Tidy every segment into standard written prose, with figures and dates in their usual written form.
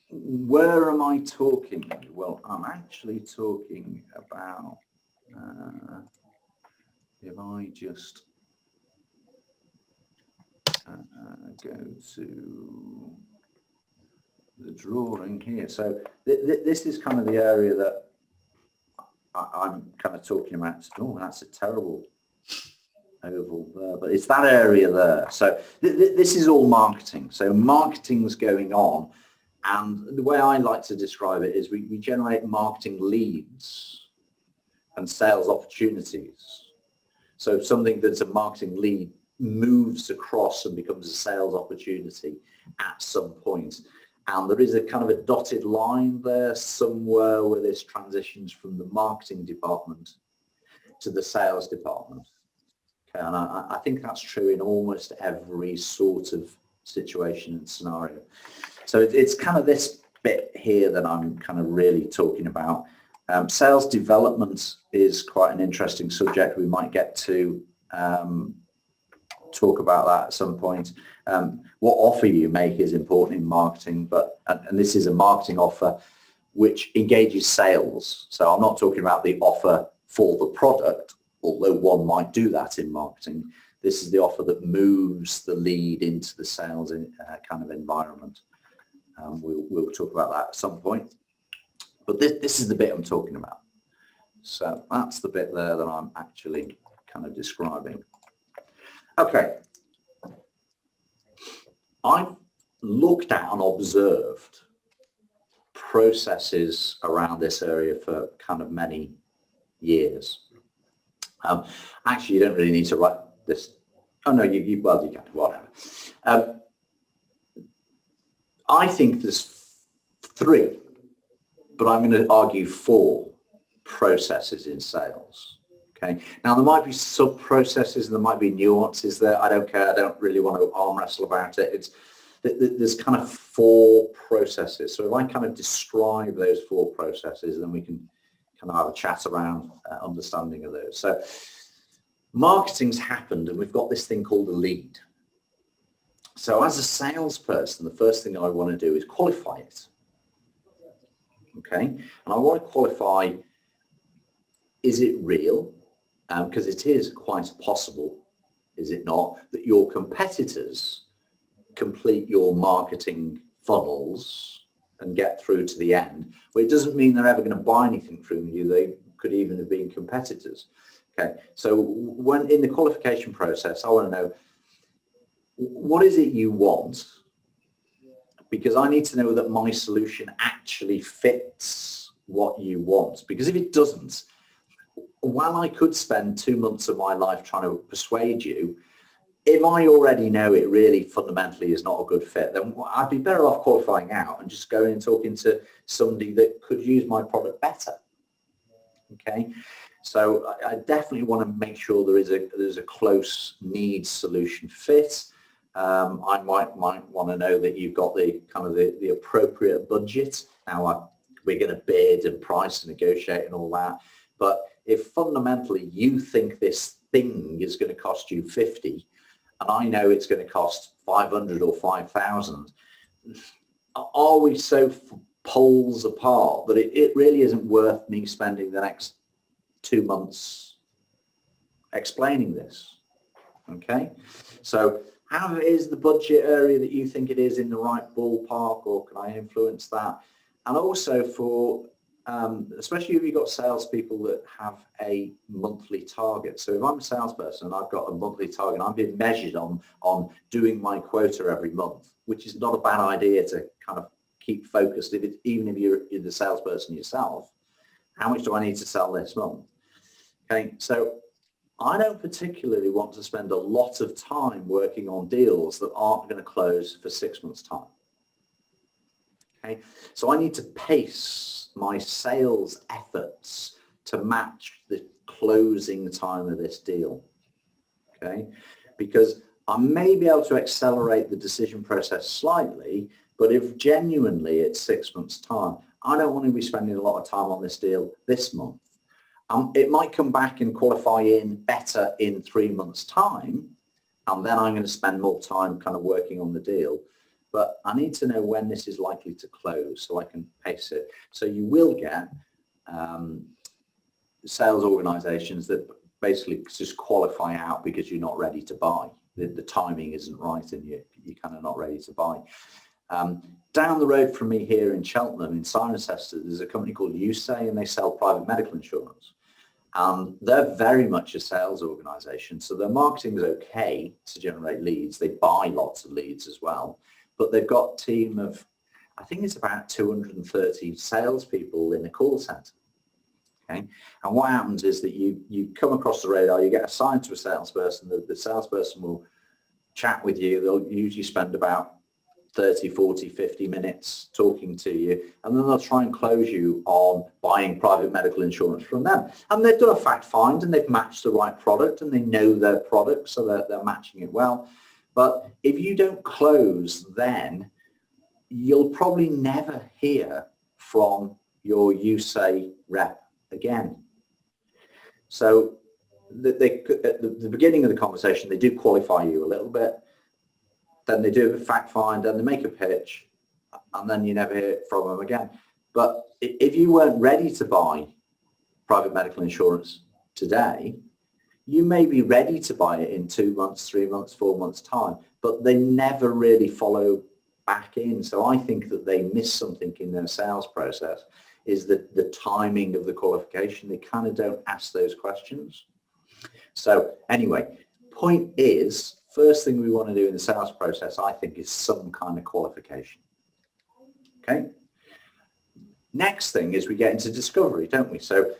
where am I talking? Well, I'm actually talking about, if I just go to the drawing here. So this is kind of the area that I'm kind of talking about. Oh, that's a terrible oval there, but it's that area there. So this is all marketing. So marketing's going on, and the way I like to describe it is we generate marketing leads and sales opportunities. So something that's a marketing lead moves across and becomes a sales opportunity at some point. And there is a kind of a dotted line there somewhere where this transitions from the marketing department to the sales department. Okay, and I think that's true in almost every sort of situation and scenario. So it's kind of this bit here that I'm kind of really talking about. Sales development is quite an interesting subject. We might get to talk about that at some point. What offer you make is important in marketing, and this is a marketing offer which engages sales. So I'm not talking about the offer for the product, although one might do that in marketing. This is the offer that moves the lead into the sales kind of environment. We'll talk about that at some point. But this is the bit I'm talking about. So that's the bit there that I'm actually kind of describing. Okay. I've looked at and observed processes around this area for kind of many years. Actually, you don't really need to write this. Oh no, you can, whatever. I think there's 3, but I'm going to argue 4 processes in sales. Okay. Now there might be sub-processes and there might be nuances there. I don't care. I don't really want to arm wrestle about it. There's kind of 4 processes. So if I kind of describe those 4 processes, then we can kind of have a chat around understanding of those. So marketing's happened and we've got this thing called a lead. So as a salesperson, the first thing I want to do is qualify it. Okay. And I want to qualify, is it real? Because it is quite possible, is it not, that your competitors complete your marketing funnels and get through to the end. Well, it doesn't mean they're ever going to buy anything from you. They could even have been competitors. Okay, so when in the qualification process, I want to know, what is it you want? Because I need to know that my solution actually fits what you want. Because if it doesn't, while I could spend 2 months of my life trying to persuade you, if I already know it really fundamentally is not a good fit, then I'd be better off qualifying out and just going and talking to somebody that could use my product better. Okay, so I definitely want to make sure there's a close need solution fit. I might want to know that you've got the kind of the appropriate budget. Now we're going to bid and price and negotiate and all that, but if fundamentally you think this thing is going to cost you 50 and I know it's going to cost 500 or 5,000, are we so poles apart that it really isn't worth me spending the next 2 months explaining this? Okay, so how is the budget area that you think it is in the right ballpark, or can I influence that? And also for especially if you've got salespeople that have a monthly target. So if I'm a salesperson and I've got a monthly target, I'm being measured on doing my quota every month, which is not a bad idea to kind of keep focused. Even if you're the salesperson yourself, how much do I need to sell this month? Okay, so I don't particularly want to spend a lot of time working on deals that aren't going to close for 6 months' time. Okay, so I need to pace my sales efforts to match the closing time of this deal. Okay, because I may be able to accelerate the decision process slightly, but if genuinely it's 6 months' time, I don't want to be spending a lot of time on this deal this month. It might come back and qualify in better in 3 months' time, and then I'm going to spend more time kind of working on the deal. but I need to know when this is likely to close so I can pace it. So you will get sales organizations that basically just qualify out because you're not ready to buy. The timing isn't right and you're kind of not ready to buy. Down the road from me here in Cheltenham, in Cirencester, there's a company called USay, and they sell private medical insurance. They're very much a sales organization, so their marketing is okay to generate leads. They buy lots of leads as well, but they've got a team of, I think it's about 230 salespeople in the call center. Okay, and what happens is that you come across the radar, you get assigned to a salesperson. The salesperson will chat with you. They'll usually spend about 30, 40, 50 minutes talking to you, and then they'll try and close you on buying private medical insurance from them. And they've done a fact find and they've matched the right product and they know their product, so they're matching it well. But if you don't close, then you'll probably never hear from your USay rep again. So at the beginning of the conversation, they do qualify you a little bit. Then they do a fact find, and they make a pitch, and then you never hear from them again. But if you weren't ready to buy private medical insurance today, you may be ready to buy it in 2 months, 3 months, 4 months' time, but they never really follow back in. So I think that they miss something in their sales process, is the timing of the qualification. They kind of don't ask those questions. So anyway, point is, first thing we want to do in the sales process, I think, is some kind of qualification. Okay. Next thing is we get into discovery, don't we? So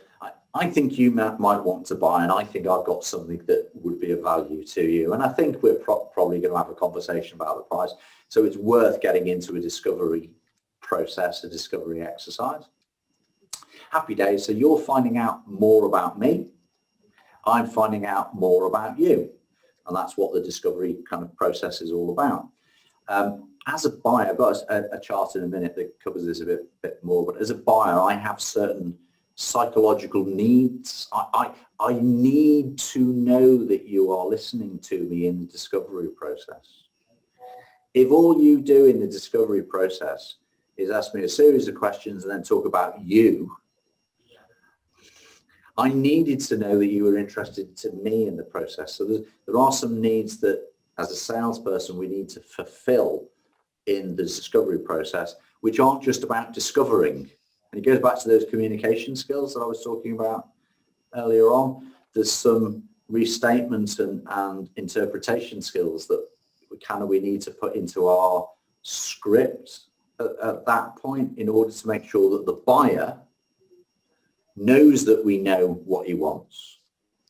I think you might want to buy, and I think I've got something that would be of value to you. And I think we're probably going to have a conversation about the price. So it's worth getting into a discovery process, a discovery exercise. Happy days. So you're finding out more about me. I'm finding out more about you. And that's what the discovery kind of process is all about. As a buyer, I've got a chart in a minute that covers this a bit more, but as a buyer, I have certain psychological needs. I need to know that you are listening to me in the discovery process. If all you do in the discovery process is ask me a series of questions and then talk about you, I needed to know that you were interested to me in the process. So there are some needs that, as a salesperson, we need to fulfill in the discovery process, which aren't just about discovering. And it goes back to those communication skills that I was talking about earlier on. There's some restatement and interpretation skills that we need to put into our script at that point in order to make sure that the buyer knows that we know what he wants.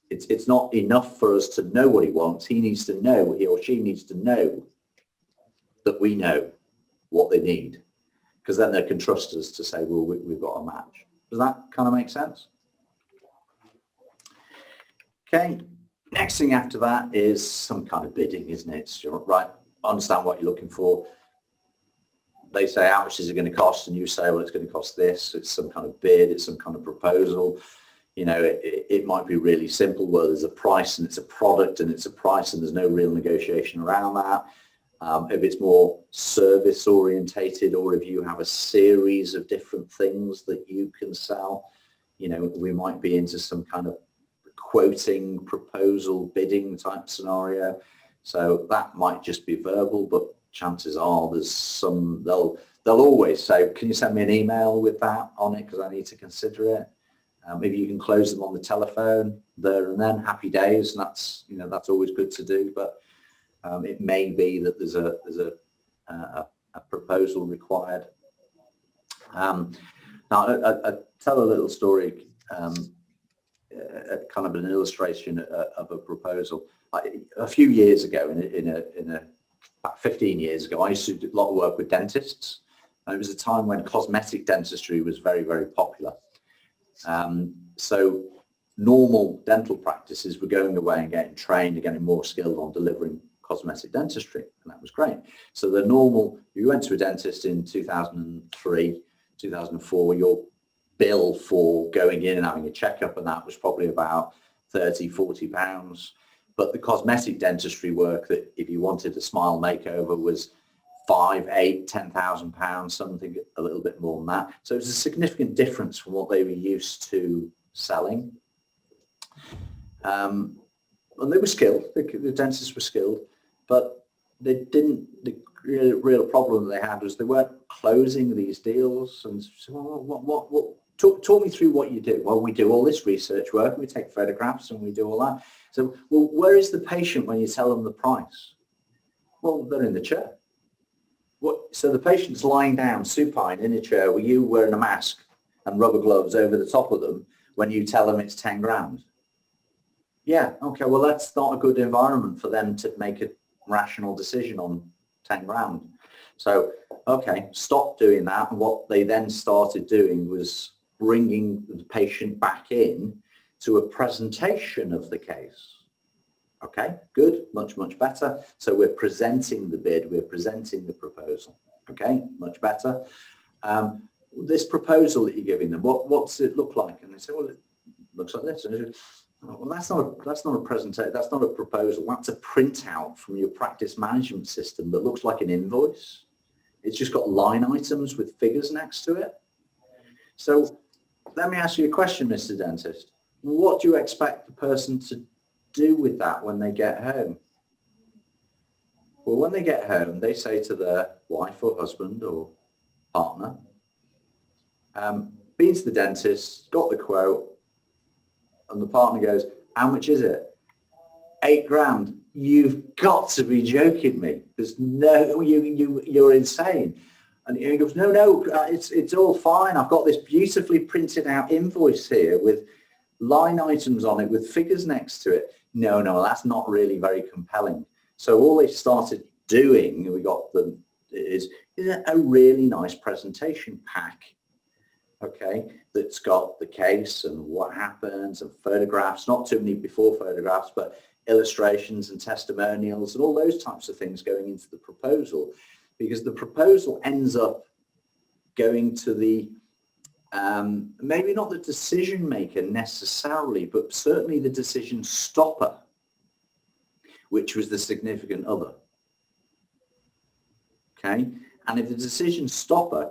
It's not enough for us to know what he wants. He needs to know, he or she needs to know that we know what they need, because then they can trust us to say, well, we've got a match. Does that kind of make sense? Okay, next thing after that is some kind of bidding, isn't it? It's right, understand what you're looking for. They say, how much is it going to cost? And you say, well, it's going to cost this. It's some kind of bid. It's some kind of proposal. You know, it might be really simple where there's a price and it's a product and it's a price and there's no real negotiation around that. If it's more service orientated, or if you have a series of different things that you can sell, you know, we might be into some kind of quoting, proposal, bidding type scenario. So that might just be verbal, but chances are there's some, they'll always say, can you send me an email with that on it, because I need to consider it. Maybe you can close them on the telephone there and then, happy days, and that's, you know, that's always good to do. But it may be that there's a proposal required. Now I tell a little story, kind of an illustration of a proposal. A few years ago, about 15 years ago, I used to do a lot of work with dentists. And it was a time when cosmetic dentistry was very, very popular. So normal dental practices were going away and getting trained and getting more skilled on delivering cosmetic dentistry, and that was great. So the normal, if you went to a dentist in 2003, 2004, your bill for going in and having a checkup and that was probably about £30-40. But the cosmetic dentistry work, that if you wanted a smile makeover, was 5, 8, 10,000 pounds, something a little bit more than that. So it's a significant difference from what they were used to selling. And they were skilled, the dentists were skilled, but they didn't, the real problem they had was they weren't closing these deals. And so, what talk me through what you do. Well, we do all this research work, we take photographs and we do all that. So, well, where is the patient when you tell them the price? Well, they're in the chair. So the patient's lying down, supine, in a chair with you wearing a mask and rubber gloves over the top of them when you tell them it's 10 grand. Yeah, okay, well, that's not a good environment for them to make a rational decision on 10 grand. So, okay, stop doing that. And what they then started doing was bringing the patient back in to a presentation of the case. Okay, good, much better. So we're presenting the bid, we're presenting the proposal. Okay, much better. This proposal that you're giving them, what's it look like? And they say, well, it looks like this. And they say, oh, well, that's not a presentation, that's not a proposal. That's a printout from your practice management system that looks like an invoice. It's just got line items with figures next to it. So let me ask you a question, Mr. Dentist. What do you expect the person to do with that when they get home? Well, when they get home, they say to their wife or husband or partner, been to the dentist, got the quote, and the partner goes, how much is it? 8 grand. You've got to be joking me. There's no, you're insane. And he goes, no, it's all fine. I've got this beautifully printed out invoice here with line items on it with figures next to it. No, that's not really very compelling. So all they started doing, we got them, is a really nice presentation pack, okay, that's got the case and what happens and photographs, not too many before photographs, but illustrations and testimonials and all those types of things going into the proposal, because the proposal ends up going to the maybe not the decision maker necessarily, but certainly the decision stopper, which was the significant other. Okay, and if the decision stopper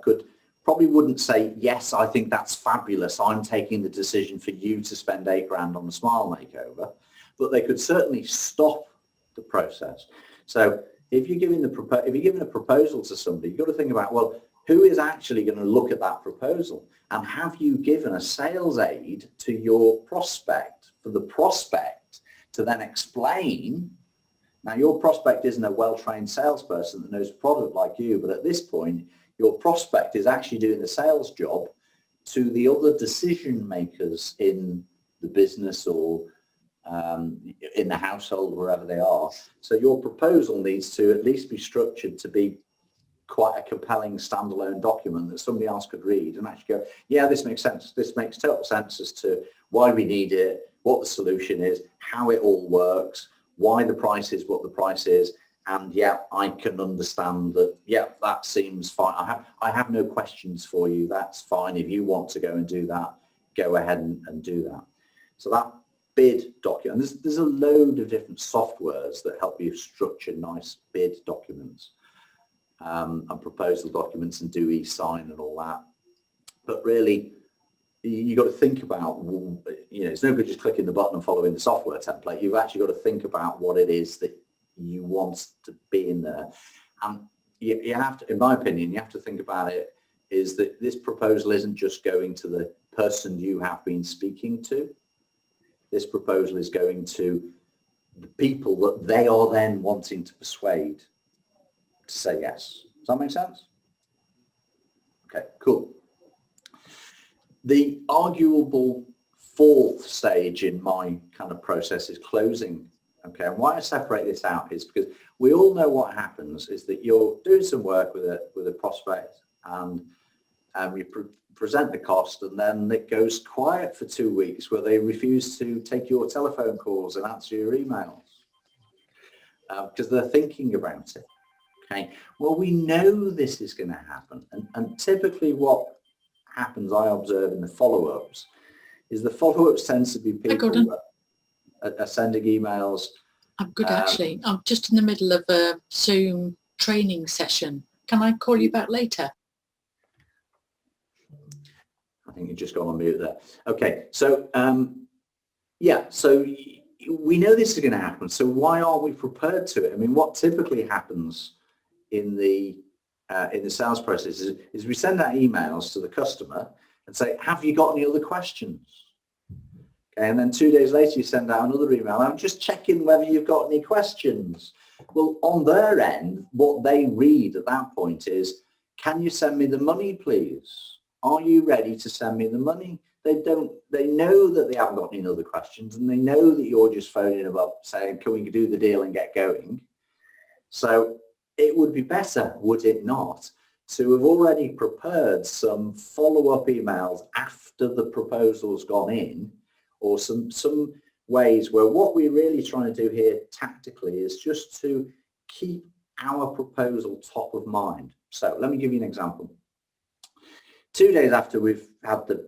probably wouldn't say, yes, I think that's fabulous, I'm taking the decision for you to spend 8 grand on the smile makeover, but they could certainly stop the process. So if you're giving a proposal to somebody, you've got to think about, well, who is actually going to look at that proposal? And have you given a sales aid to your prospect for the prospect to then explain? Now, your prospect isn't a well-trained salesperson that knows product like you, but at this point, your prospect is actually doing the sales job to the other decision makers in the business or in the household, wherever they are. So your proposal needs to at least be structured to be quite a compelling standalone document that somebody else could read and actually go, yeah, this makes sense. This makes total sense as to why we need it, what the solution is, how it all works, why the price is what the price is. And yeah, I can understand that. Yeah, that seems fine. I have no questions for you. That's fine. If you want to go and do that, go ahead and do that. So that bid document, there's a load of different softwares that help you structure nice bid documents. And proposal documents and do e-sign and all that. But really, you got to think about, it's no good just clicking the button and following the software template. You've actually got to think about what it is that you want to be in there. And you have to, in my opinion, you have to think about it is that this proposal isn't just going to the person you have been speaking to. This proposal is going to the people that they are then wanting to persuade to say yes. Does that make sense? Okay, cool. The arguable fourth stage in my kind of process is closing. Okay, and why I separate this out is because we all know what happens is that you're doing some work with a prospect and you present the cost, and then it goes quiet for 2 weeks where they refuse to take your telephone calls and answer your emails because they're thinking about it. Okay, well, we know this is going to happen, and typically what happens, I observe in the follow-ups, is the follow-ups tends to be people that are sending emails. I'm good, actually. I'm just in the middle of a Zoom training session, can I call you back later? I think you've just gone on mute there. Okay, so yeah, so we know this is going to happen. So why aren't we prepared to it? I mean, what typically happens in the sales process is we send out emails to the customer and say, have you got any other questions? Okay, and then 2 days later you send out another email. I'm just checking whether you've got any questions. Well, on their end, what they read at that point is, can you send me the money, please? Are you ready to send me the money? They know that they haven't got any other questions, and they know that you're just phoning them up saying, can we do the deal and get going? So it would be better, would it not, to have already prepared some follow-up emails after the proposal's gone in, or some ways where what we're really trying to do here tactically is just to keep our proposal top of mind. So let me give you an example. 2 days after we've had the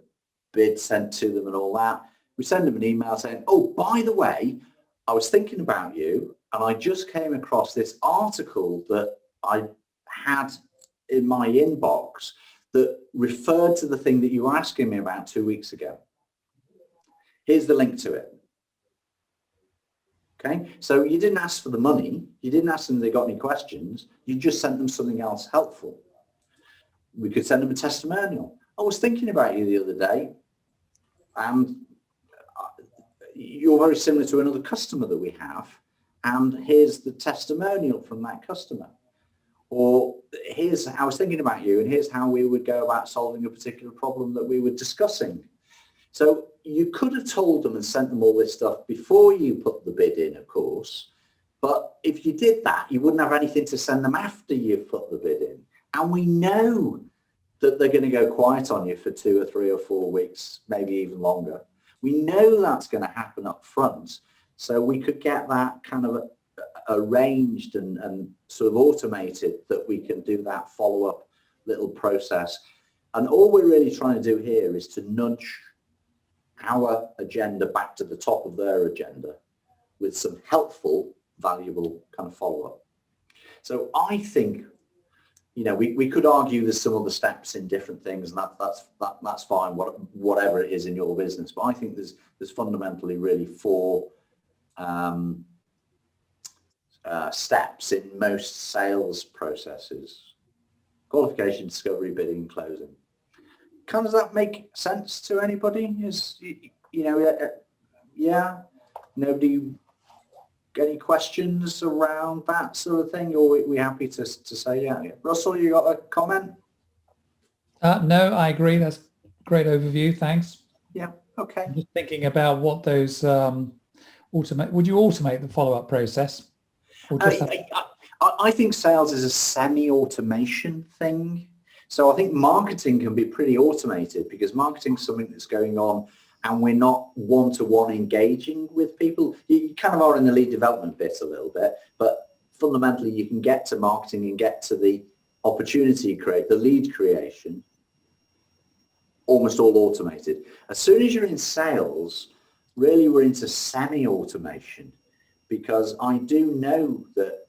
bid sent to them and all that, we send them an email saying, oh, by the way, I was thinking about you and I just came across this article that I had in my inbox that referred to the thing that you were asking me about 2 weeks ago. Here's the link to it. Okay, so you didn't ask for the money, you didn't ask them if they got any questions, you just sent them something else helpful. We could send them a testimonial. I was thinking about you the other day, and you're very similar to another customer that we have, and here's the testimonial from that customer. Or here's, I was thinking about you, and here's how we would go about solving a particular problem that we were discussing. So you could have told them and sent them all this stuff before you put the bid in, of course, but if you did that, you wouldn't have anything to send them after you've put the bid in. And we know that they're going to go quiet on you for 2 or 3 or 4 weeks, maybe even longer. We know that's going to happen up front, so we could get that kind of arranged and sort of automated, that we can do that follow-up little process. And all we're really trying to do here is to nudge our agenda back to the top of their agenda with some helpful, valuable kind of follow-up. So I think, you know, we could argue there's some other steps in different things, and that's fine, whatever it is in your business. But I think there's fundamentally really 4 steps in most sales processes: qualification, discovery, bidding, closing. Does that make sense to anybody? Yeah, nobody. Any questions around that sort of thing, or we happy to say yeah? Russell, you got a comment? No, I agree. That's a great overview. Thanks. Yeah. Okay. I'm just thinking about what those automate. Would you automate the follow-up process? Or just I think sales is a semi-automation thing. So I think marketing can be pretty automated, because marketing is something that's going on and we're not one-to-one engaging with people. You kind of are in the lead development bit a little bit, but fundamentally you can get to marketing and get to the opportunity create, the lead creation, almost all automated. As soon as you're in sales, really we're into semi-automation, because I do know that,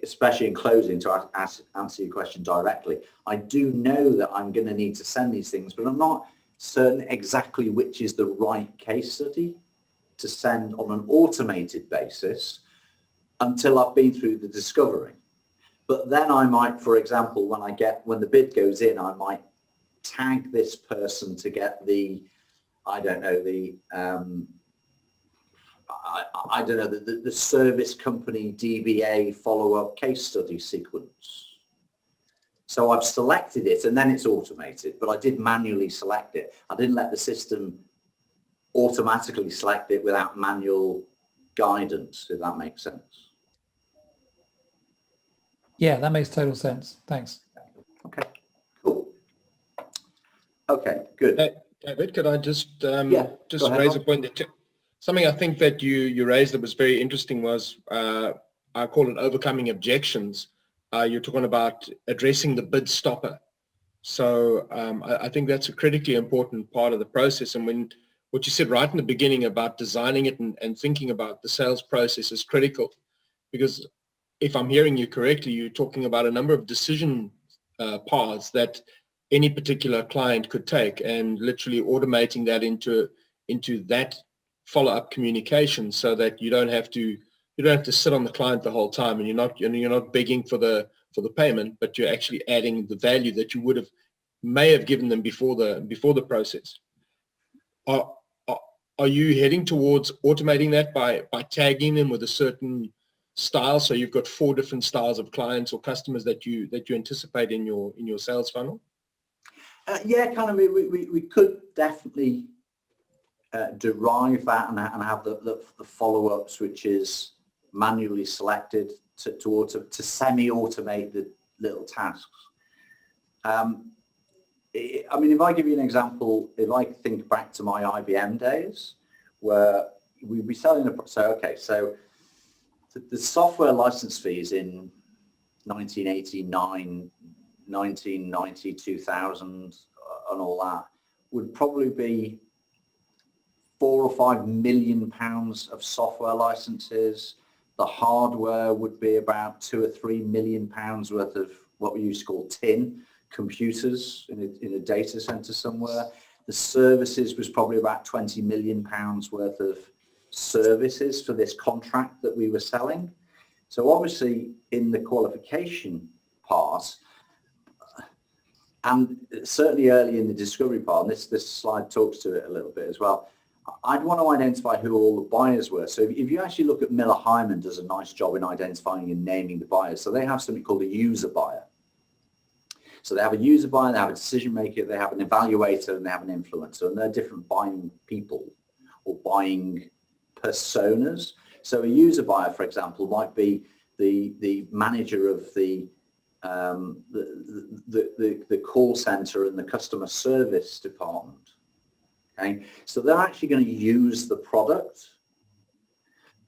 especially in closing, to answer your question directly, I do know that I'm going to need to send these things, but I'm not certain exactly which is the right case study to send on an automated basis until I've been through the discovery. But then I might, for example, when the bid goes in, I might tag this person to get the, I don't know, the the service company DBA follow-up case study sequence. So I've selected it and then it's automated, but I did manually select it. I didn't let the system automatically select it without manual guidance, if that makes sense. Yeah, that makes total sense. Thanks. Okay, cool. Okay, good. David, could I just ahead, raise a point that something I think that you raised that was very interesting was, I call it overcoming objections. You're talking about addressing the bid stopper. So I think that's a critically important part of the process. And when what you said right in the beginning about designing it and thinking about the sales process is critical, because if I'm hearing you correctly, you're talking about a number of decision paths that any particular client could take, and literally automating that into that follow-up communication, so that you don't have to sit on the client the whole time, and you're not begging for the payment, but you're actually adding the value that you may have given them before the process. Are you heading towards automating that by tagging them with a certain style, so you've got 4 different styles of clients or customers that you anticipate in your sales funnel? Yeah, kind of. We could definitely derive that and have the follow-ups, which is manually selected to semi-automate the little tasks. I mean, if I give you an example, if I think back to my IBM days, where we'd be selling so the software license fees in 1989, 1990, 2000, and all that would probably be £4 or £5 million of software licenses. The hardware would be about £2 or £3 million worth of what we used to call tin computers in a data center somewhere. The services was probably about £20 million worth of services for this contract that we were selling. So obviously in the qualification part, and certainly early in the discovery part, and this slide talks to it a little bit as well, I'd want to identify who all the buyers were. So if you actually look at Miller Hyman, does a nice job in identifying and naming the buyers. So they have something called a user buyer. So they have a user buyer, they have a decision maker, they have an evaluator, and they have an influencer, and they're different buying people or buying personas. So a user buyer, for example, might be the manager of the call center and the customer service department. Okay, so they're actually going to use the product.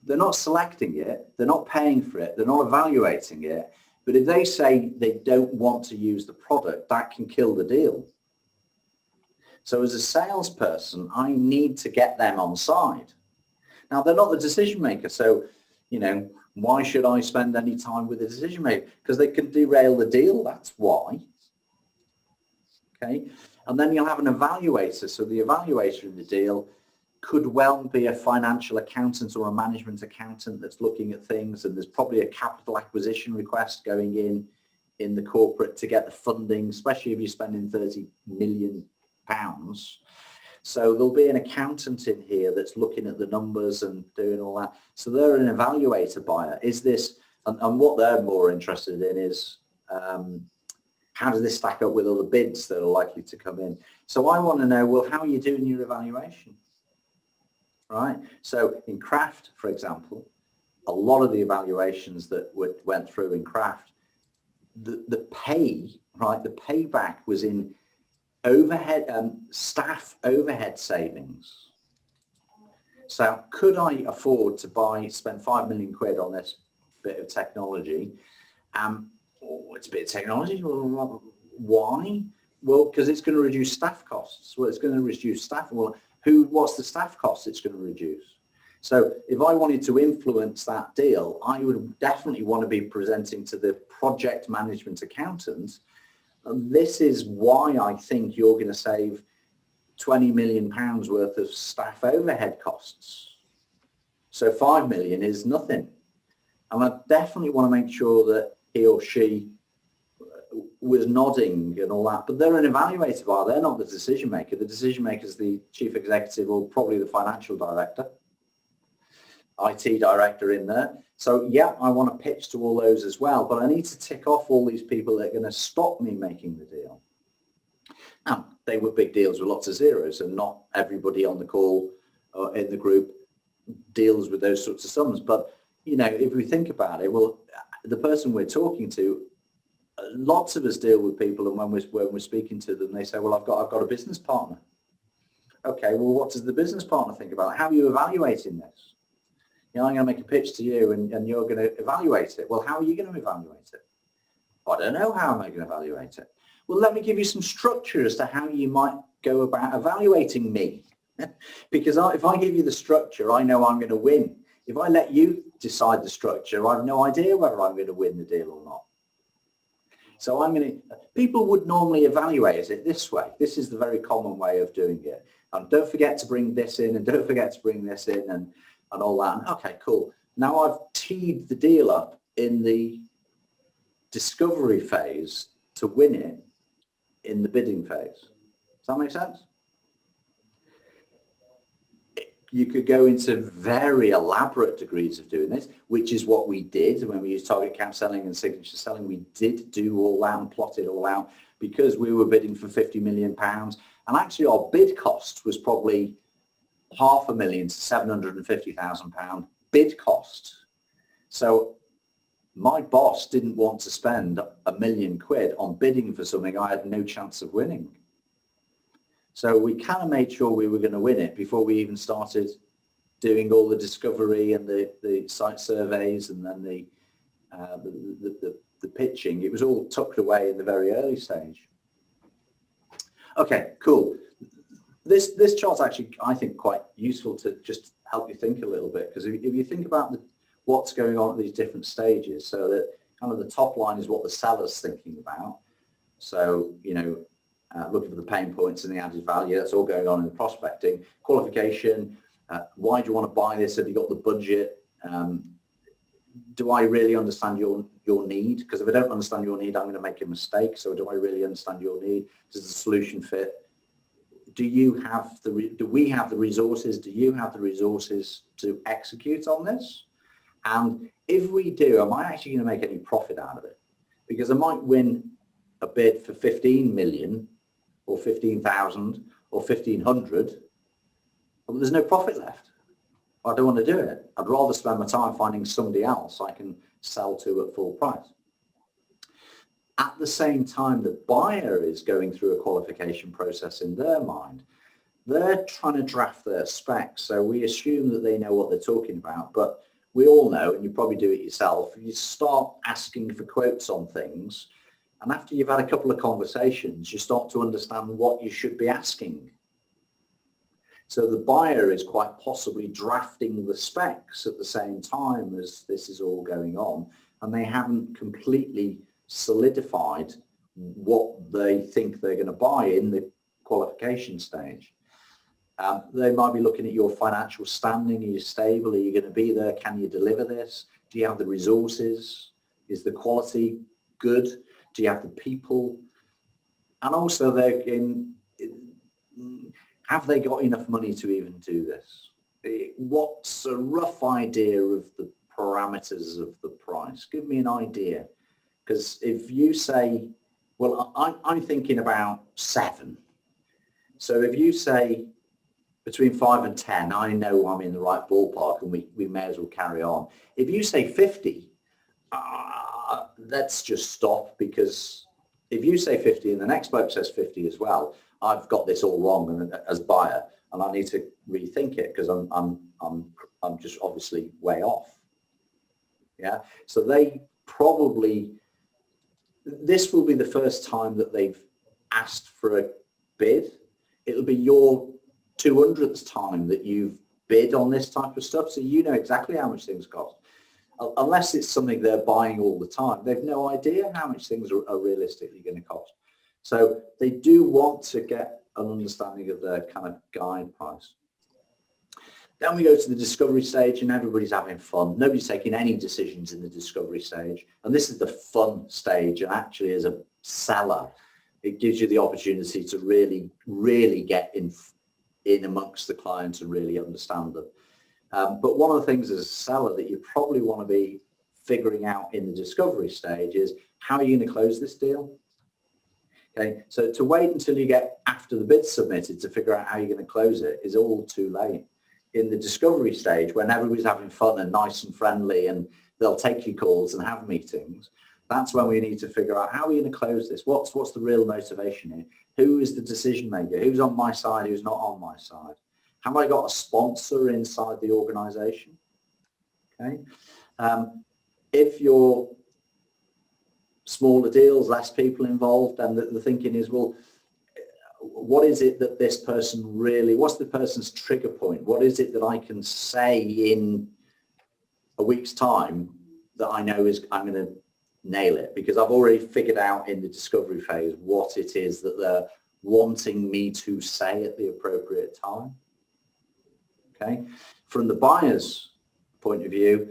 They're not selecting it, they're not paying for it, they're not evaluating it. But if they say they don't want to use the product, that can kill the deal. So as a salesperson, I need to get them on side. Now, they're not the decision maker, so, why should I spend any time with the decision maker? Because they can derail the deal, that's why. Okay, and then you'll have an evaluator. So the evaluator in the deal could well be a financial accountant or a management accountant that's looking at things, and there's probably a capital acquisition request going in the corporate to get the funding, especially if you're spending £30 million. So there'll be an accountant in here that's looking at the numbers and doing all that. So they're an evaluator buyer. Is this, and what they're more interested in is how does this stack up with other bids that are likely to come in? So I want to know, well, how are you doing your evaluation? Right. So in Craft, for example, a lot of the evaluations that went through in Craft, the payback was in staff overhead savings. So could I afford to spend £5 million on this bit of technology? It's a bit of technology. Well, why? Well, because it's going to reduce staff costs. Well, it's going to reduce staff. Well, what's the staff cost it's going to reduce? So if I wanted to influence that deal, I would definitely want to be presenting to the project management accountant. And this is why I think you're going to save £20 million worth of staff overhead costs. So 5 million is nothing. And I definitely want to make sure that he or she was nodding and all that, but they're an evaluator buyer. They're not the decision maker. The decision maker is the chief executive or probably the financial director, IT director in there. So yeah, I want to pitch to all those as well, but I need to tick off all these people that are going to stop me making the deal. Now, they were big deals with lots of zeros, and not everybody on the call or in the group deals with those sorts of sums. But, if we think about it, well, the person we're talking to, lots of us deal with people, and when we're speaking to them, they say, well, I've got a business partner. Okay, well, what does the business partner think about it? How are you evaluating this? I'm going to make a pitch to you, and you're going to evaluate it. Well, how are you going to evaluate it? I don't know. How am I going to evaluate it? Well, let me give you some structure as to how you might go about evaluating me. Because if I give you the structure, I know I'm going to win. If I let you decide the structure, I have no idea whether I'm going to win the deal or not. So people would normally evaluate it this way. This is the very common way of doing it. Don't forget to bring this in, and don't forget to bring this in, and all that. And, okay, cool. Now I've teed the deal up in the discovery phase to win it in the bidding phase. Does that make sense? You could go into very elaborate degrees of doing this, which is what we did when we used target count selling and signature selling. We did do all that and plot it all out because we were bidding for £50 million. And actually our bid cost was probably £500,000 to £750,000 bid cost. So my boss didn't want to spend £1 million on bidding for something I had no chance of winning. So we kind of made sure we were going to win it before we even started doing all the discovery and the site surveys and then the pitching. It was all tucked away in the very early stage. Okay, cool. This chart's actually, I think, quite useful to just help you think a little bit, because if you think about what's going on at these different stages, so that kind of the top line is what the seller's thinking about. So, you know, looking for the pain points and the added value, that's all going on in the prospecting. Qualification, why do you want to buy this? Have you got the budget? Do I really understand your need? Because if I don't understand your need, I'm going to make a mistake. So do I really understand your need? Does the solution fit? Do we have the resources? Do you have the resources to execute on this? And if we do, am I actually going to make any profit out of it? Because I might win a bid for 15 million or 15,000 or 1,500, but there's no profit left. I don't want to do it. I'd rather spend my time finding somebody else I can sell to at full price. At the same time, the buyer is going through a qualification process in their mind. They're trying to draft their specs, so we assume that they know what they're talking about, but we all know, and you probably do it yourself, you start asking for quotes on things, and after you've had a couple of conversations, you start to understand what you should be asking. So the buyer is quite possibly drafting the specs at the same time as this is all going on, and they haven't completely solidified what they think they're going to buy in the qualification stage. They might be looking at your financial standing. Are you stable? Are you going to be there? Can you deliver this? Do you have the resources? Is the quality good? Do you have the people? And also, have they got enough money to even do this? What's a rough idea of the parameters of the price? Give me an idea. Because if you say, well, I'm thinking about 7. So if you say between 5 and 10, I know I'm in the right ballpark and we may as well carry on. If you say 50, let's just stop, because if you say 50 and the next bloke says 50 as well, I've got this all wrong as buyer, and I need to rethink it because I'm just obviously way off. Yeah. So they probably, this will be the first time that they've asked for a bid. It'll be your 200th time that you've bid on this type of stuff, so you know exactly how much things cost. Unless it's something they're buying all the time, they've no idea how much things are realistically going to cost. So they do want to get an understanding of their kind of guide price. Then we go to the discovery stage, and everybody's having fun. Nobody's taking any decisions in the discovery stage. And this is the fun stage. And actually, as a seller, it gives you the opportunity to really, really get in amongst the clients and really understand them. But one of the things as a seller that you probably want to be figuring out in the discovery stage is, how are you going to close this deal? Okay, so to wait until you get after the bid submitted to figure out how you're going to close it is all too late. In the discovery stage, when everybody's having fun and nice and friendly and they'll take your calls and have meetings, that's when we need to figure out, how are we going to close this? What's the real motivation here? Who is the decision maker? Who's on my side? Who's not on my side? Have I got a sponsor inside the organization? Okay. If you're smaller deals, less people involved, and the thinking is, well, what is it that this person really, what's the person's trigger point? What is it that I can say in a week's time that I know is I'm going to nail it, because I've already figured out in the discovery phase what it is that they're wanting me to say at the appropriate time. Okay. From the buyer's point of view,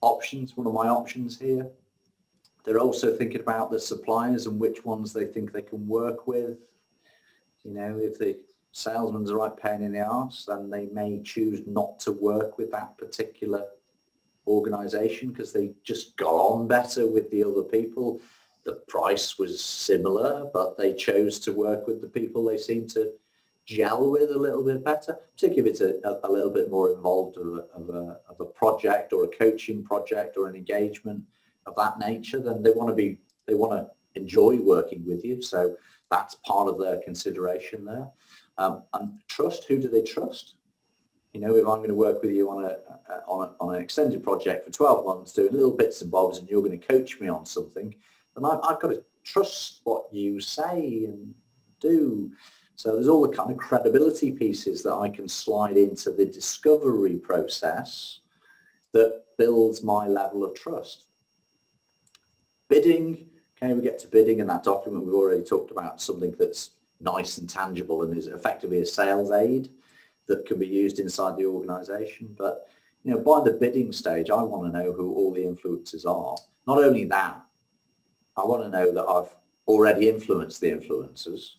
options, one of my options here. They're also thinking about the suppliers and which ones they think they can work with. You know, if the salesman's the right pain in the arse, then they may choose not to work with that particular organization because they just got on better with the other people. The price was similar, but they chose to work with the people they seem to gel with a little bit better, particularly if it's a little bit more involved of a project or a coaching project or an engagement of that nature. Then they want to enjoy working with you. So that's part of their consideration there. And trust, who do they trust? You know, if I'm going to work with you on an extended project for 12 months, doing little bits and bobs, and you're going to coach me on something, then I've got to trust what you say and do. So there's all the kind of credibility pieces that I can slide into the discovery process that builds my level of trust. Bidding, okay, we get to bidding, and that document we've already talked about something that's nice and tangible and is effectively a sales aid that can be used inside the organization. But, you know, by the bidding stage, I want to know who all the influencers are. Not only that, I want to know that I've already influenced the influencers.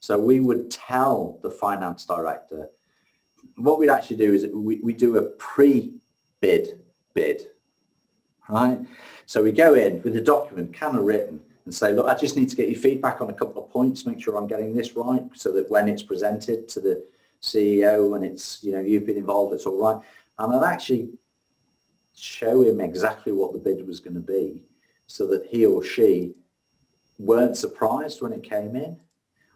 So we would tell the finance director, what we'd actually do is we do a pre-bid bid, right? So we go in with the document kind of written and say, look, I just need to get your feedback on a couple of points, make sure I'm getting this right, so that when it's presented to the CEO and it's, you know, you've been involved, it's all right. And I'd actually show him exactly what the bid was going to be so that he or she weren't surprised when it came in.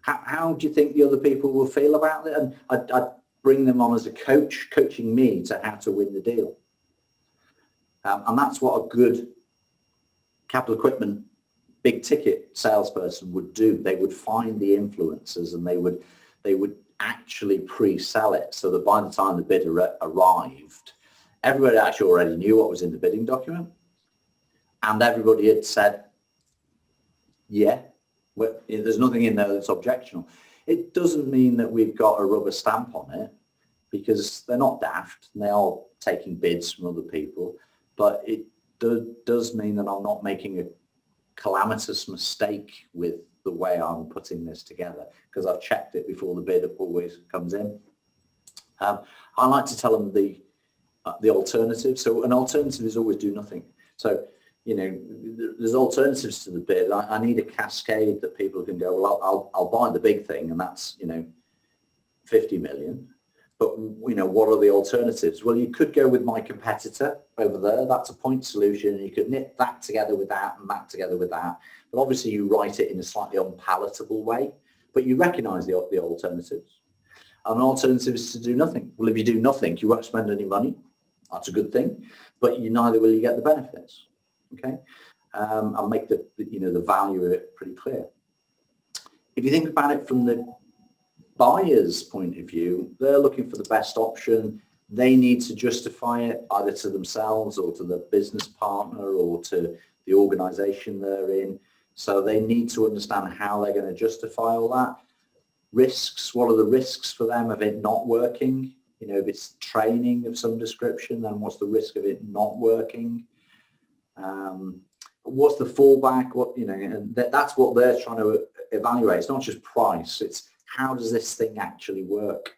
How do you think the other people will feel about it? And I'd bring them on as a coach, coaching me to how to win the deal. And that's what a good capital equipment, big ticket salesperson would do. They would find the influencers and they would actually pre-sell it so that by the time the bid arrived, everybody actually already knew what was in the bidding document. And everybody had said, yeah, well, there's nothing in there that's objectionable. It doesn't mean that we've got a rubber stamp on it, because they're not daft and they are taking bids from other people. But it does mean that I'm not making a calamitous mistake with the way I'm putting this together, because I've checked it before the bid always comes in. I like to tell them the alternative. So an alternative is always do nothing. So, you know, there's alternatives to the bid. I need a cascade that people can go, well, I'll buy the big thing, and that's, you know, 50 million. But, you know, what are the alternatives? Well, you could go with my competitor over there. That's a point solution. You could knit that together with that and that together with that. But obviously you write it in a slightly unpalatable way, but you recognize the alternatives. And an alternative is to do nothing. Well, if you do nothing, you won't spend any money. That's a good thing. But neither will you get the benefits. Okay, I'll make the value of it pretty clear. If you think about it from the buyer's point of view, they're looking for the best option. They need to justify it either to themselves or to the business partner or to the organization they're in. So they need to understand how they're going to justify all that. Risks, what are the risks for them of it not working? You know, if it's training of some description, then what's the risk of it not working? What's the fallback? What, you know, and that's what they're trying to evaluate. It's not just price, it's how does this thing actually work?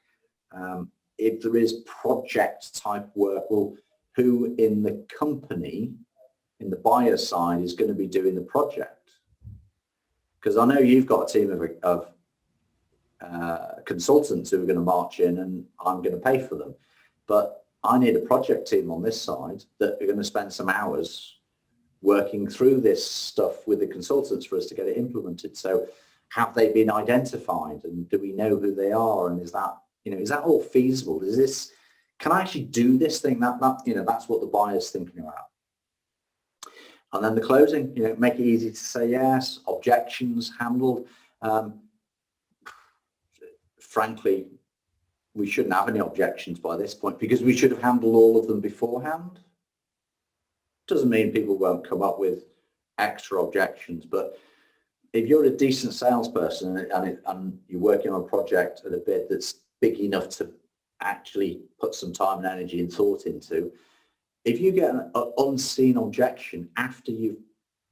If there is project type work, well, who in the company, in the buyer side, is going to be doing the project? Because I know you've got a team of consultants who are going to march in and I'm going to pay for them. But I need a project team on this side that are going to spend some hours working through this stuff with the consultants for us to get it implemented. So have they been identified, and do we know who they are, and is that all feasible? Can I actually do this thing? That's what the buyer's thinking about. And then the closing, make it easy to say yes, objections handled. Frankly, we shouldn't have any objections by this point, because we should have handled all of them beforehand. Doesn't mean people won't come up with extra objections, but if you're a decent salesperson and you're working on a project at a bid that's big enough to actually put some time and energy and thought into, if you get an unseen objection after you've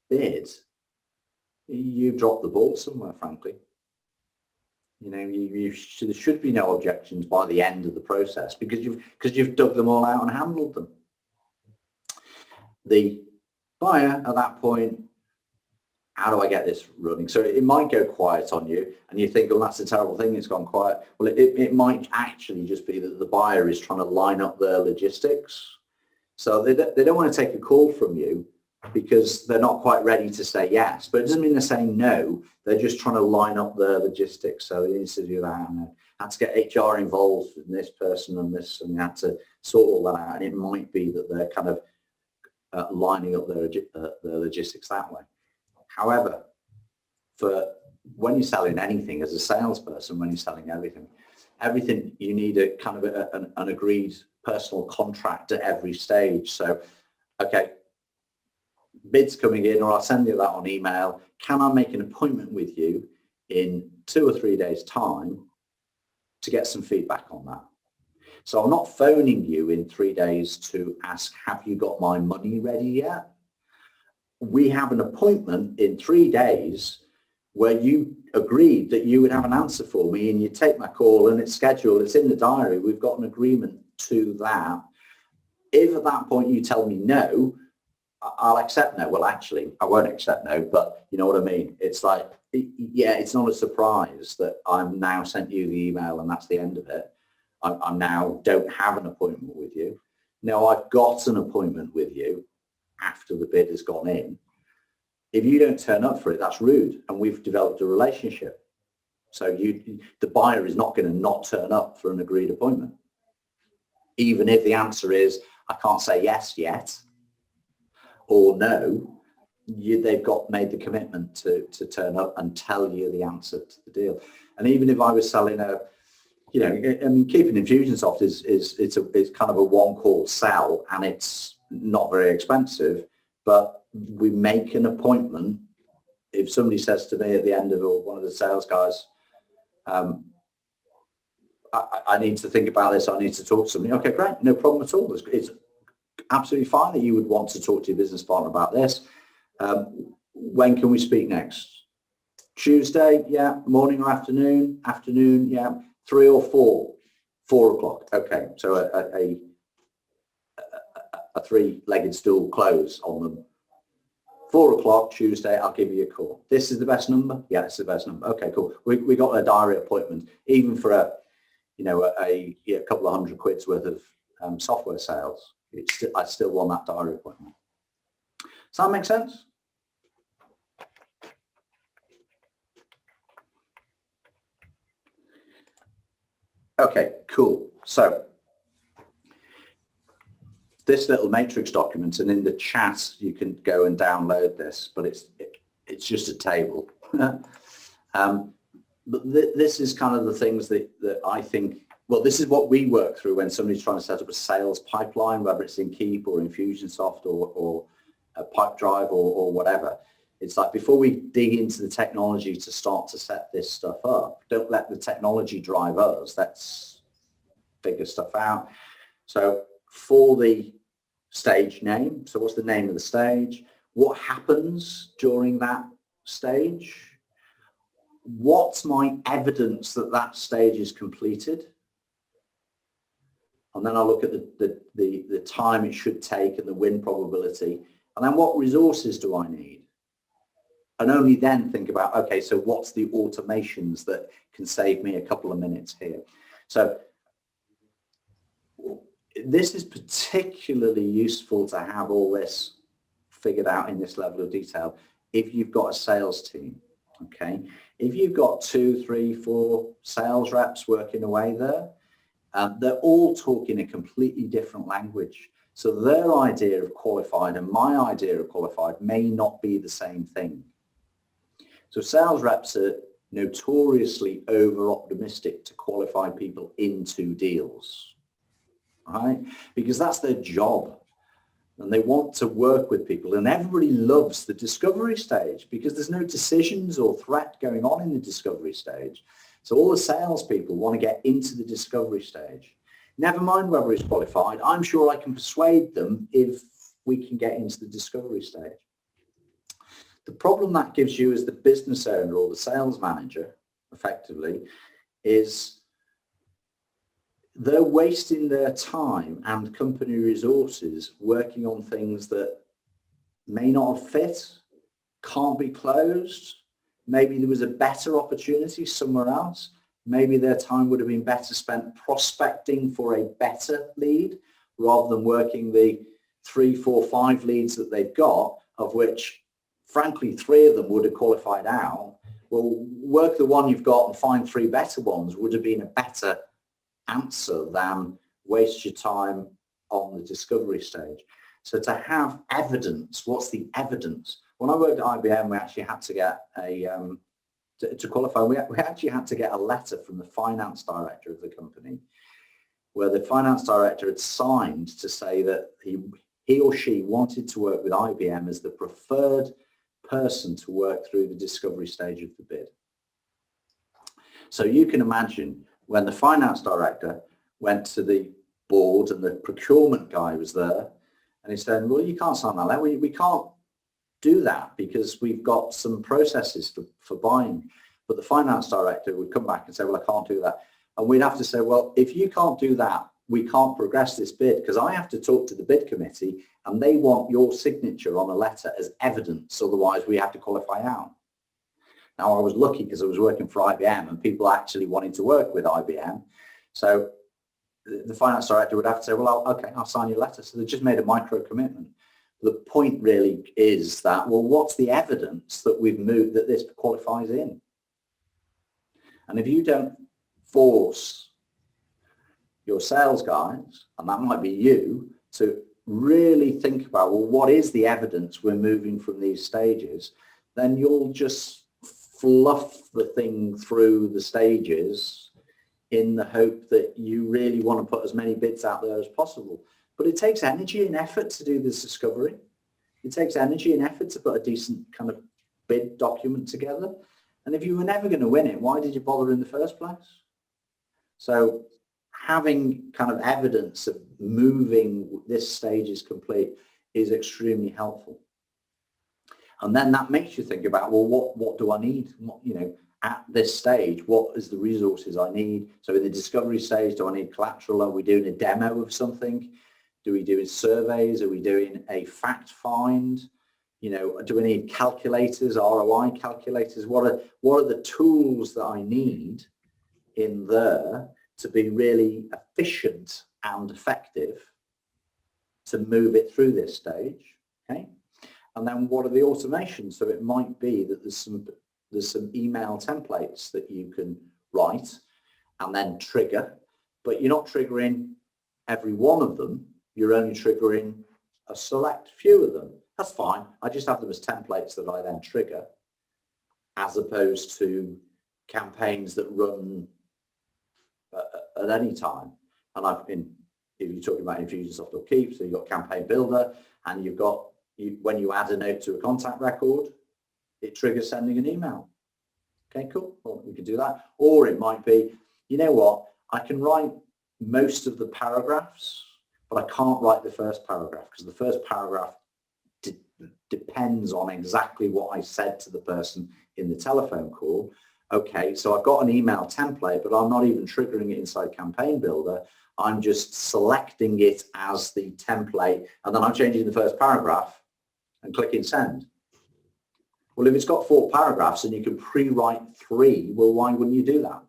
bid, you've dropped the ball somewhere, frankly. You know, there should be no objections by the end of the process because you've dug them all out and handled them. The buyer at that point, how do I get this running? So it might go quiet on you and you think, well, that's a terrible thing, it's gone quiet. Well, it might actually just be that the buyer is trying to line up their logistics. So they don't want to take a call from you because they're not quite ready to say yes. But it doesn't mean they're saying no. They're just trying to line up their logistics. So they need to do that. And had to get HR involved in this person and this, and they had to sort all that out. And it might be that they're kind of lining up their logistics that way. However, for when you're selling anything as a salesperson, when you're selling everything, you need a kind of an agreed personal contract at every stage. So, okay, bid's coming in, or I'll send you that on email. Can I make an appointment with you in 2 or 3 days' time to get some feedback on that? So I'm not phoning you in 3 days to ask, have you got my money ready yet? We have an appointment in 3 days where you agreed that you would have an answer for me, and you take my call and it's scheduled, it's in the diary, we've got an agreement to that. If at that point you tell me no, I'll accept no. Well, actually, I won't accept no, but you know what I mean? It's like, yeah, it's not a surprise that I'm now sent you the email and that's the end of it. I now don't have an appointment with you. No, I've got an appointment with you after the bid has gone in. If you don't turn up for it, that's rude, and we've developed a relationship. So the buyer is not going to not turn up for an agreed appointment, even if the answer is, I can't say yes yet, or no. They've made the commitment to turn up and tell you the answer to the deal. And even if I was selling keeping Infusionsoft is kind of a one-call sell, and it's not very expensive, but we make an appointment. If somebody says to me at the end of it, or one of the sales guys, I need to think about this, I need to talk to somebody. Okay, great, no problem at all. It's absolutely fine that you would want to talk to your business partner about this. When can we speak next? Tuesday, yeah. Morning or afternoon? Afternoon, yeah. 3 or 4? 4 o'clock. Okay, so a three-legged stool close on them. 4 o'clock Tuesday, I'll give you a call. This is the best number? Yeah, it's the best number. Okay, cool. We got a diary appointment, even for a couple of £100 worth of software sales. I still want that diary appointment. Does that make sense? Okay, cool. So this little matrix document, and in the chat you can go and download this, but it's just a table. But this is kind of the things that I think, well, this is what we work through when somebody's trying to set up a sales pipeline, whether it's in Keap or Infusionsoft or a Pipedrive or whatever. It's like, before we dig into the technology to start to set this stuff up, don't let the technology drive us. Let's figure stuff out. So for the stage name, so what's the name of the stage? What happens during that stage? What's my evidence that that stage is completed? And then I'll look at the time it should take and the win probability. And then what resources do I need? And only then think about, okay, so what's the automations that can save me a couple of minutes here? So this is particularly useful to have all this figured out in this level of detail if you've got a sales team, okay? If you've got 2, 3, 4 sales reps working away there, they're all talking a completely different language. So their idea of qualified and my idea of qualified may not be the same thing. So sales reps are notoriously over-optimistic to qualify people into deals, right? Because that's their job. and they want to work with people, and everybody loves the discovery stage because there's no decisions or threat going on in the discovery stage. So all the salespeople want to get into the discovery stage. Never mind whether it's qualified. I'm sure I can persuade them if we can get into the discovery stage. The problem that gives you as the business owner or the sales manager, effectively, is they're wasting their time and company resources working on things that may not have fit, can't be closed. Maybe there was a better opportunity somewhere else. Maybe their time would have been better spent prospecting for a better lead rather than working the 3, 4, 5 leads that they've got, of which, frankly, 3 of them would have qualified out. Well, work the one you've got and find 3 better ones would have been a better answer than waste your time on the discovery stage. So to have evidence, what's the evidence? When I worked at IBM, we actually had to get to qualify, we actually had to get a letter from the finance director of the company where the finance director had signed to say that he or she wanted to work with IBM as the preferred person to work through the discovery stage of the bid. So you can imagine when the finance director went to the board and the procurement guy was there and he said, well, you can't sign that letter. We can't do that because we've got some processes for buying. But the finance director would come back and say, well, I can't do that. And we'd have to say, well, if you can't do that, we can't progress this bid because I have to talk to the bid committee and they want your signature on a letter as evidence. Otherwise, we have to qualify out. Now, I was lucky because I was working for IBM and people actually wanted to work with IBM. So the finance director would have to say, well, okay, I'll sign your letter. So they just made a micro commitment. The point really is that, well, what's the evidence that we've moved, that this qualifies in? And if you don't force your sales guys, and that might be you, to really think about, well, what is the evidence we're moving from these stages, then you'll just fluff the thing through the stages in the hope that you really want to put as many bids out there as possible. But it takes energy and effort to do this discovery. It takes energy and effort to put a decent kind of bid document together. And if you were never going to win it, why did you bother in the first place? So having kind of evidence of moving this stage is complete is extremely helpful. And then that makes you think about, well, what do I need? At this stage, what is the resources I need? So in the discovery stage, do I need collateral? Are we doing a demo of something? Do we do surveys? Are we doing a fact find? Do we need calculators, ROI calculators? What are the tools that I need in there to be really efficient and effective to move it through this stage? Okay. And then what are the automations? So it might be that there's some email templates that you can write and then trigger, but you're not triggering every one of them. You're only triggering a select few of them. That's fine. I just have them as templates that I then trigger, as opposed to campaigns that run at any time. And if you're talking about Infusionsoft or Keap, so you've got Campaign Builder, and you've got, when you add a note to a contact record, it triggers sending an email. Okay, cool. Well, we can do that. Or it might be, you know what, I can write most of the paragraphs, but I can't write the first paragraph because the first paragraph depends on exactly what I said to the person in the telephone call. Okay, so I've got an email template, but I'm not even triggering it inside Campaign Builder. I'm just selecting it as the template, and then I'm changing the first paragraph and clicking send. Well, if it's got 4 paragraphs and you can pre-write 3, well, why wouldn't you do that?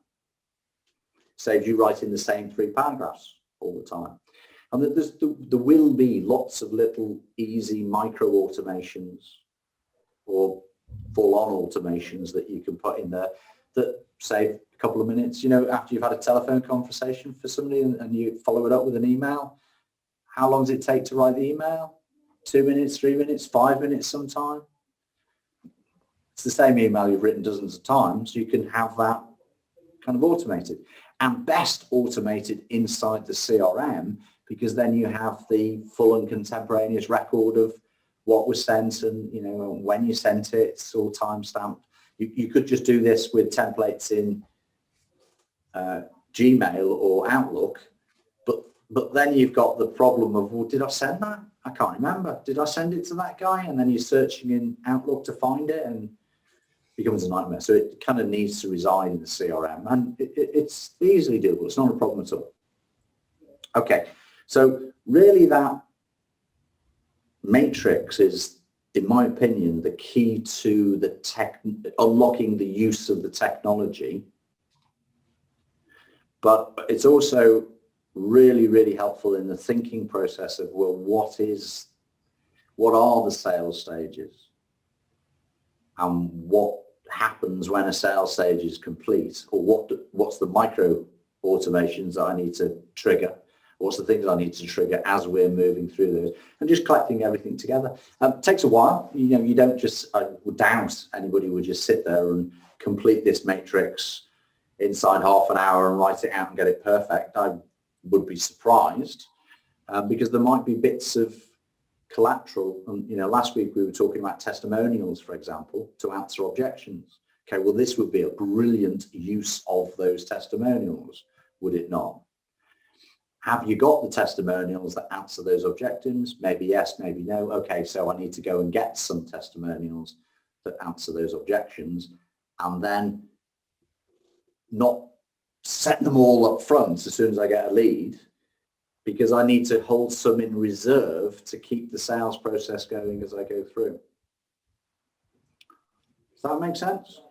Saves you writing the same 3 paragraphs all the time. And there will be lots of little easy micro automations or full-on automations that you can put in there that save a couple of minutes. After you've had a telephone conversation for somebody and you follow it up with an email, how long does it take to write the email? 2 minutes, 3 minutes, 5 minutes sometime? It's the same email you've written dozens of times. You can have that kind of automated, and best automated inside the CRM, because then you have the full and contemporaneous record of what was sent and, you know, when you sent it. It's all time-stamped. You could just do this with templates in Gmail or Outlook, but then you've got the problem of, well, did I send that? I can't remember. Did I send it to that guy? And then you're searching in Outlook to find it, and it becomes a nightmare. So it kind of needs to reside in the CRM, and it's easily doable. It's not a problem at all. Okay, so really that matrix is, in my opinion, the key to the unlocking the use of the technology. But it's also really, really helpful in the thinking process of, well, what are the sales stages, and what happens when a sales stage is complete, or what's the micro automations that I need to trigger, what's the things I need to trigger as we're moving through those, and just collecting everything together. Takes a while. You know, you don't just, I would doubt anybody would just sit there and complete this matrix inside half an hour and write it out and get it perfect. I would be surprised, because there might be bits of collateral. And, you know, last week we were talking about testimonials, for example, to answer objections. Okay, well, this would be a brilliant use of those testimonials, would it not? Have you got the testimonials that answer those objections? Maybe yes, maybe no. Okay, so I need to go and get some testimonials that answer those objections, and then not set them all up front as soon as I get a lead, because I need to hold some in reserve to keep the sales process going as I go through. Does that make sense?